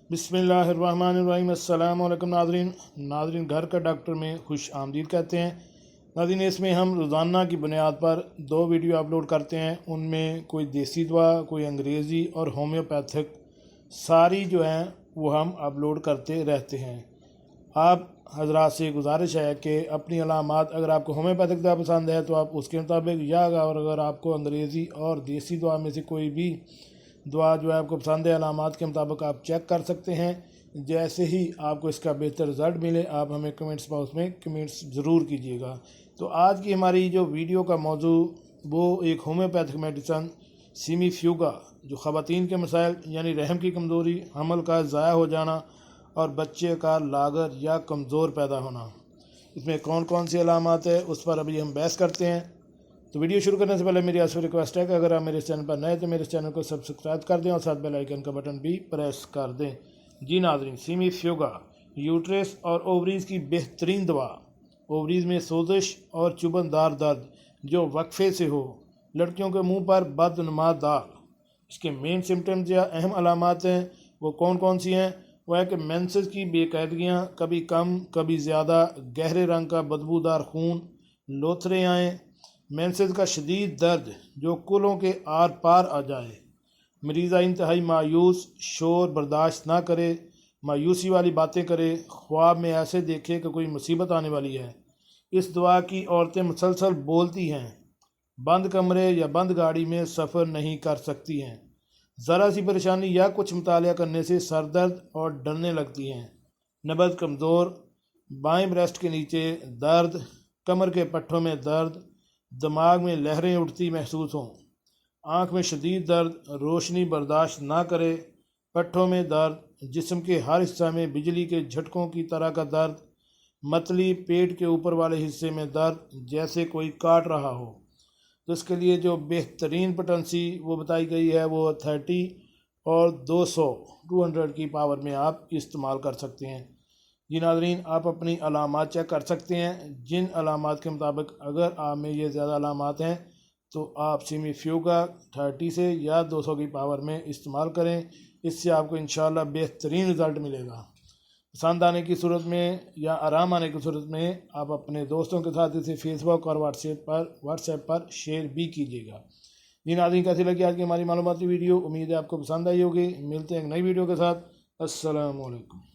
बिस्मिल्लाहिर्रहमानिर्रहीम। अस्सलाम वालेकुम नाज़रीन घर का डॉक्टर में खुश आमदीद कहते हैं। नाज़रीन, इसमें हम रोज़ाना की बुनियाद पर 2 वीडियो अपलोड करते हैं। उनमें कोई देसी दवा, कोई अंग्रेज़ी और होम्योपैथिक सारी जो हैं वो हम अपलोड करते रहते हैं। आप हजरात से गुजारिश है कि अपनी अलामात, अगर आपको होम्योपैथिक दवा पसंद है तो आप उसके मुताबिक, या अगर आपको अंग्रेज़ी और देसी दवा में से कोई भी दवा जो है आपको पसंद है, अलामात के मुताबिक आप चेक कर सकते हैं। जैसे ही आपको इसका बेहतर रिज़ल्ट मिले आप हमें कमेंट्स बॉक्स में कमेंट्स ज़रूर कीजिएगा। तो आज की हमारी जो वीडियो का मौजू वो एक होम्योपैथिक मेडिसन सीमीफ्यूगा, जो ख़वातीन के मसाइल यानी रहम की कमज़ोरी, हमल का ज़ाया हो जाना और बच्चे का लागर या कमज़ोर पैदा होना, इसमें कौन कौन सी अलामात है उस पर अभी हम बहस करते हैं। तो वीडियो शुरू करने से पहले मेरी आपसे रिक्वेस्ट है कि अगर आप मेरे चैनल पर नए तो मेरे चैनल को सब्सक्राइब कर दें और साथ बेल आइकन का बटन भी प्रेस कर दें। जी नाज़रीन, सीमीफ्यूगा यूट्रस और ओवरीज़ की बेहतरीन दवा। ओवरीज़ में सोजिश और चुभनदार दर्द जो वक्फे से हो, लड़कियों के मुंह पर बदनुमा दाग, इसके मेन सिम्टम्स या अहम अलामात हैं वो कौन कौन सी हैं। वह है कि मेंसेस की बेकायदगियाँ, कभी कम कभी ज़्यादा, गहरे रंग का बदबूदार खून, लोथरे आएँ, मेंसेस का शदीद दर्द जो कुलों के आर पार आ जाए, मरीज़ा इंतहाई मायूस, शोर बर्दाश्त ना करे, मायूसी वाली बातें करे, ख्वाब में ऐसे देखे कि कोई मुसीबत आने वाली है। इस दवा की औरतें मुसलसल बोलती हैं, बंद कमरे या बंद गाड़ी में सफ़र नहीं कर सकती हैं, ज़रा सी परेशानी या कुछ मुतालिया करने से सर दर्द और डरने लगती हैं, नब्ज़ कमज़ोर, बाएं ब्रेस्ट के नीचे दर्द, कमर के पट्ठों में दर्द, दिमाग में लहरें उठती महसूस हों, आँख में शदीद दर्द, रोशनी बर्दाश्त ना करे, पट्ठों में दर्द, जिस्म के हर हिस्सा में बिजली के झटकों की तरह का दर्द, मतली, पेट के ऊपर वाले हिस्से में दर्द जैसे कोई काट रहा हो। तो इसके लिए जो बेहतरीन पोटेंसी वो बताई गई है वो 30 और 200 की पावर में आप इस्तेमाल कर सकते हैं। जी नाज़रीन, आप अपनी अलामात चेक कर सकते हैं। जिन अलामात के मुताबिक अगर आप में ये ज़्यादा अलामात हैं तो आप सीमीफ्यूगा 30 से या 200 की पावर में इस्तेमाल करें। इससे आपको इंशाल्लाह बेहतरीन रिज़ल्ट मिलेगा। पसंद आने की सूरत में या आराम आने की सूरत में आप अपने दोस्तों के साथ इसे फेसबुक और व्हाट्सएप पर शेयर भी कीजिएगा। जी नाज़रीन, कैसी लगी आज की हमारी मालूमाती वीडियो? उम्मीद है आपको पसंद आई होगी। मिलते हैं एक नई वीडियो के साथ। अस्सलाम वालेकुम।